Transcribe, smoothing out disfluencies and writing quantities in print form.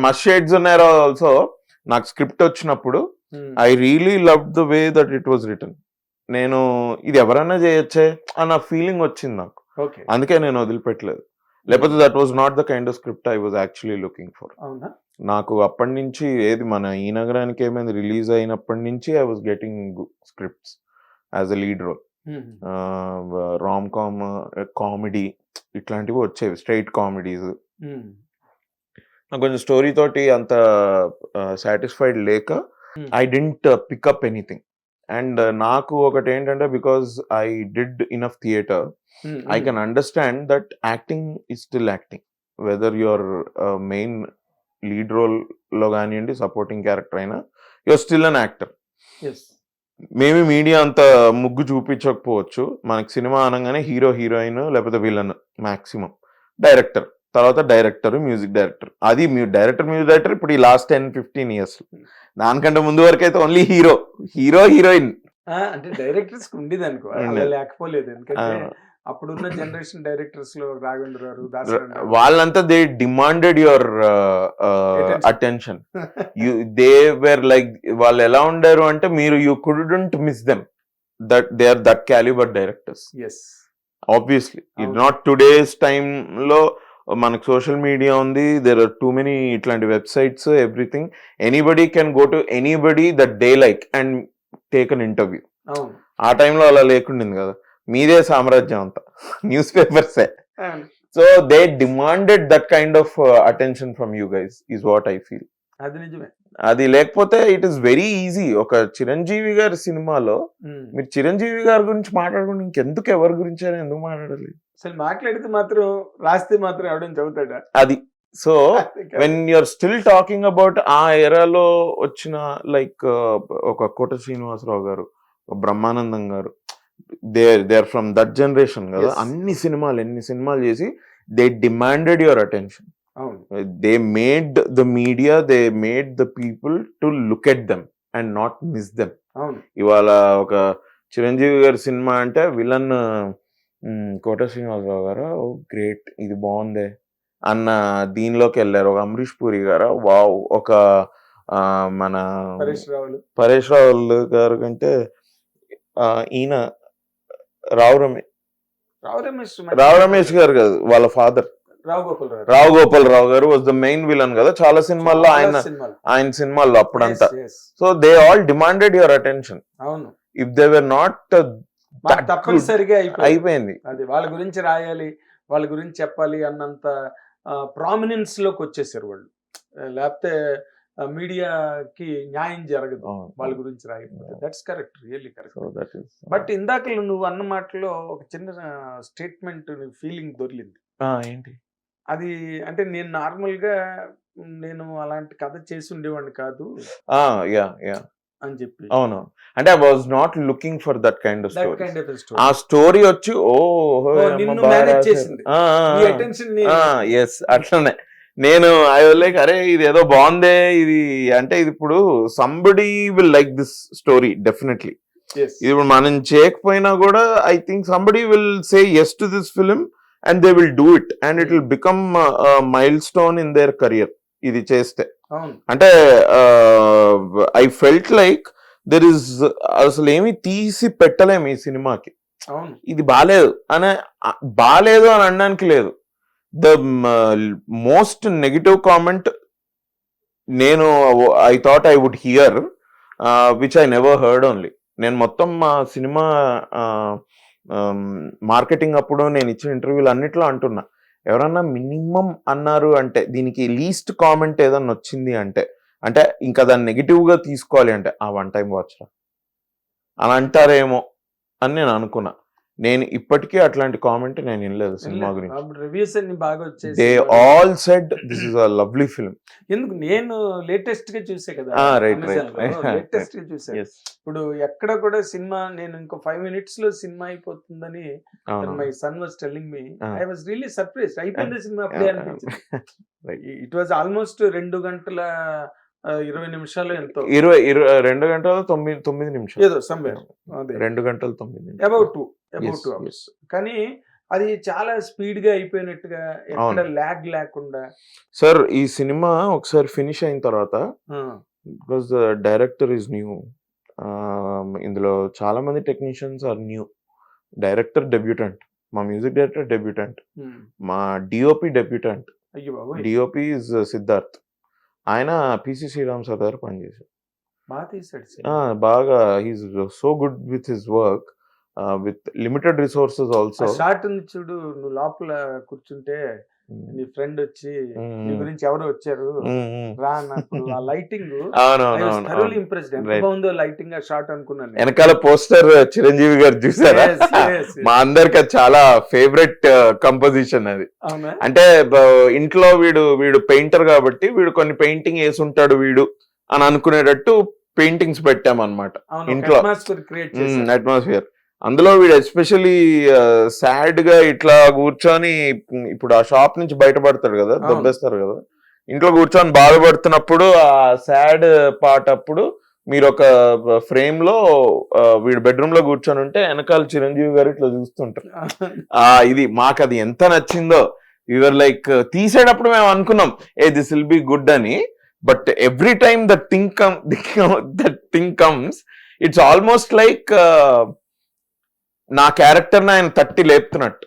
Must shades ఉన్నారో also నాకు script వచ్చినప్పుడు I really love the way that it was return. నేను ఇది ఎవరైనా చేయొచ్చే అన్న ఫీలింగ్ వచ్చింది నాకు, ఓకే అందుకే నేను వదిలిపెట్టలేదు. లేకపోతే that was not the kind of script I was actually looking for. అవునా నాకు అప్పటి నుంచి ఏది మన ఈ నగరానికి ఏమైంది రిలీజ్ అయినప్పటి నుంచి I was getting scripts as a lead role. Rom com, comedy ఇట్లాంటివి వచ్చేవి, స్ట్రైట్ కామెడీస్. నాకు కొంచెం స్టోరీ తోటి అంత సాటిస్ఫైడ్ లేక I didn't pick up anything. And నాకు ఒకటి ఏంటంటే, because I did enough theatre, I can understand that acting is still acting, whether your main lead role లో కానివ్వండి, సపోర్టింగ్ క్యారెక్టర్ అయినా, your still an actor. Maybe media అంత ముగ్గు చూపించకపోవచ్చు, మనకి సినిమా అనగానే హీరో హీరోయిన్ లేకపోతే విలన్, మాక్సిమం డైరెక్టర్, తర్వాత డైరెక్టర్ మ్యూజిక్ డైరెక్టర్. అది డైరెక్టర్ మ్యూజిక్ డైరెక్టర్ ఇప్పుడు ఈ లాస్ట్ 10-15 years. దానికంటే ముందు వరకు అయితే ఓన్లీ హీరో హీరోయిన్. అంటే డైరెక్టర్స్ ఉండేది అనుకో, లేకపోలేదు. ఎందుకంటే అప్పుడున్న జనరేషన్ డైరెక్టర్స్ లో రాఘవేంద్ర గారు, వాళ్ళంతా they demanded your attention. They were like, వాళ్ళు ఎలా ఉండారు అంటే, మీరు you couldn't miss them, that they are that calibre directors. Obviously not today's time లో మనకు సోషల్ మీడియా ఉంది, దేర్ ఆర్ టూ మెనీ ఇట్లాంటి websites, everything. Anybody can go to anybody that they like and take an interview. ఆ టైంలో అలా లేకుండింది కదా, మీదే సామ్రాజ్యం అంతా, న్యూస్ పేపర్సే. So they demanded that kind of attention from you guys, is what I feel. అది నిజమే. అది లేకపోతే ఇట్ ఈస్ వెరీ ఈజీ. ఒక చిరంజీవి గారి సినిమాలో మీరు చిరంజీవి గారి గురించి మాట్లాడుకుంటే ఇంకెందుకు ఎవరి గురించి అయినా ఎందుకు మాట్లాడాలి? అసలు మాట్లాడితే మాత్రం, రాస్తే మాత్రం ఎవడైనా చదువుతాడా? అది. So when you're still talking about ఆ ఎరాలో వచ్చిన లైక్ ఒక కోట శ్రీనివాసరావు గారు, బ్రహ్మానందం గారు, they are from that generation కదా. ఎన్ని సినిమాలు చేసి they demanded your attention. They made the media, they made the people to look at them and not miss them. ఇవాళ ఒక చిరంజీవి గారి సినిమా అంటే విలన్ కోట శ్రీనివాసరావు గారు, ఓ గ్రేట్, ఇది బాగుందే అన్న దీనిలోకి వెళ్ళారు. ఒక అమరీష్ పూరి గారు, వావ్. ఒక మన పరేష్ రావులు గారు కంటే ఈయన రావు రమేష్ గారు కాదు, వాళ్ళ ఫాదర్ రావు గోపాలరావు గారు వాజ్ ద మెయిన్ విలన్ కదా చాలా సినిమాల్లో, ఆయన సినిమాల్లో అప్పుడంతా. So they all demanded your attention. If they were not, తప్పనిసరిగా అయిపోయింది. అది వాళ్ళ గురించి రాయాలి, వాళ్ళ గురించి చెప్పాలి అన్నంత ప్రామినెన్స్ లోకి వచ్చేసారు వాళ్ళు. లేకపోతే మీడియాకి న్యాయం జరగదు వాళ్ళ గురించి రాయకపోతే. That's correct, really correct. But ఇందాక నువ్వు అన్న మాటలో ఒక చిన్న స్టేట్మెంట్ ఫీలింగ్ దొరికింది. ఏంటి అది? అంటే నేను నార్మల్ గా నేను అలాంటి కథ చేసి ఉండేవాడిని కాదు అని చెప్పి. అవును, అంటే I was not looking for that kind of story. ఆ స్టోరీ వచ్చి అట్లనే నేను ఐ వాజ్ లైక్, అరే ఇది ఏదో బాగుందే ఇది, అంటే ఇది ఇప్పుడు somebody will like this story definitely. ఇది ఇప్పుడు మనం చేయకపోయినా కూడా I think somebody will say yes to this film and they will do it and it will become a milestone in their career ఇది చేస్తే. అంటే I felt like there is, అసలు ఏమి తీసి పెట్టలేము ఈ సినిమాకి, ఇది బాలేదు అని అనడానికి లేదు. ద మోస్ట్ నెగిటివ్ కామెంట్ నేను I thought I would hear, which I never heard only. నేను మొత్తం మా సినిమా మార్కెటింగ్ అప్పుడు నేను ఇచ్చిన ఇంటర్వ్యూలు అన్నిట్లో అంటున్నా, ఎవరన్నా మినిమం అన్నారు అంటే, దీనికి లీస్ట్ కామెంట్ ఏదన్నా వచ్చింది అంటే ఇంకా దాన్ని నెగిటివ్ గా తీసుకోవాలి అంటే ఆ వన్ టైం వాచ్ రా అని అంటారేమో అని నేను అనుకున్నా. నేను ఇప్పటికీ అట్లాంటి కామెంట్ నేను వినలేదు సినిమా గురించి. రివ్యూస్ అన్ని బాగా వచ్చేసి they all said this is a lovely film. ఎందుకు నేను లేటెస్ట్ గా చూసే కదా, లేటెస్ట్ గా చూసా. ఇప్పుడు ఎక్కడ కూడా సినిమా నేను ఇంకో 5 minutes లో సినిమా అయిపోతుందని my son was telling me, I was really surprised. అయిపోయింది సినిమా అప్పుడే అనిపించింది. ఇట్ వాజ్ ఆల్మోస్ట్ 2 గంటల 20 నిమిషాలు ఎంతో, 2 గంటల 9 నిమిషాలు ఏదో సమ్వేర్, 2 గంటల 9 అబౌట్ 2 అవర్స్. కానీ అది చాలా స్పీడ్ గా అయిపోయినట్టుగా, ఎక్కడ ల్యాగ్ లేకుండా. సార్ ఈ సినిమా ఒకసారి ఫినిష్ అయిన తర్వాత, బికాస్ డైరెక్టర్ ఈజ్ న్యూ, ఇందులో చాలా మంది technicians are new. Director debutante, మా మ్యూజిక్ డైరెక్టర్ డెబ్యూటెంట్, మా DOP debutante. DOP is Siddharth. ఆయన పిసి శ్రీరామ్ సార్ దగ్గర పనిచేశారు. బాగా he's so good with his work, with limited resources also. Short ఉంది చూడు, నువ్వు లోపల కూర్చుంటే నీ ఫ్రెండ్ వచ్చి నీ గురించి ఎవరు వచ్చారు రా అన్నప్పుడు ఆ లైటింగ్ ఇంప్రెస్డ్. ఎంత బాగుందో లైటింగ్ ఆ షార్ట్ అనుకున్నాను. వెనకాల పోస్టర్ చిరంజీవి గారు చూసారా? మా అందరికి అది చాలా ఫేవరెట్ కంపోజిషన్ అది. అంటే ఇంట్లో వీడు పెయింటర్ కాబట్టి వీడు కొన్ని పెయింటింగ్ వేసి ఉంటాడు వీడు అని అనుకునేటట్టు పెయింటింగ్స్ పెట్టామన్నమాట ఇంట్లో, అట్మాస్ఫియర్. అందులో వీడు ఎస్పెషలీ సాడ్ గా ఇట్లా కూర్చొని, ఇప్పుడు ఆ షాప్ నుంచి బయటపడతాడు కదా, దొబ్బేస్తారు కదా, ఇంట్లో కూర్చొని బాధపడుతున్నప్పుడు ఆ సాడ్ పార్ట్ అప్పుడు మీరు ఒక ఫ్రేమ్ లో వీడు బెడ్రూమ్ లో కూర్చొని ఉంటే వెనకాల చిరంజీవి గారు ఇట్లా చూస్తుంటారు. ఇది మాకు అది ఎంత నచ్చిందో. యువర్ లైక్ తీసేటప్పుడు మేము అనుకున్నాం దిస్ విల్ బి గుడ్ అని, but every time that thing comes, it's almost like నా క్యారెక్టర్ ఆయన తట్టి లేపుతున్నట్టు.